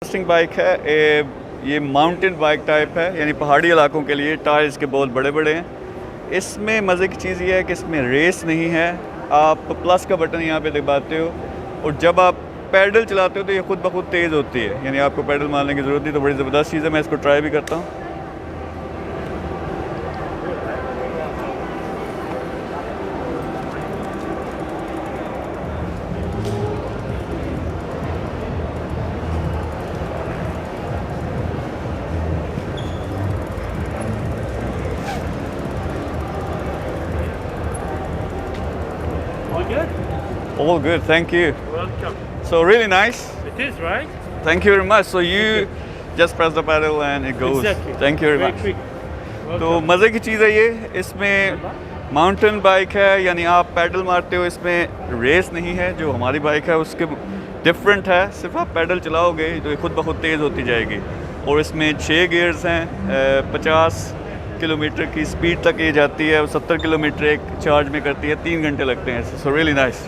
Interesting bike है ये mountain bike type है, यानी पहाड़ी इलाकों के लिए। टायर इसके बहुत बड़े बड़े हैं। इसमें मज़े की चीज़ ये है कि इसमें रेस नहीं है। आप प्लस का बटन यहाँ पे दबाते हो और जब आप पैडल चलाते हो तो ये खुद ब खुद तेज़ होती है, यानी आपको पैडल मारने की ज़रूरत नहीं। तो बड़ी ज़बरदस्त चीज़ है, मैं इसको ट्राई भी करता हूँ। All good, thank you. Welcome. So really nice. It is, right? Thank you very much. So you just press the pedal and it goes. Exactly. Thank you very much. quick. तो मज़े की चीज़ है ये। इसमें mountain bike है, यानी आप pedal मारते हो। इसमें रेस नहीं है, जो हमारी बाइक है उसके डिफरेंट है। सिर्फ आप पैडल चलाओगे तो ये खुद ब खुद तेज़ होती जाएगी। और इसमें 6 गियर्स हैं। 50 किलोमीटर की स्पीड तक ये जाती है और 70 किलोमीटर एक चार्ज में करती है। 3 घंटे लगते हैं। So really nice.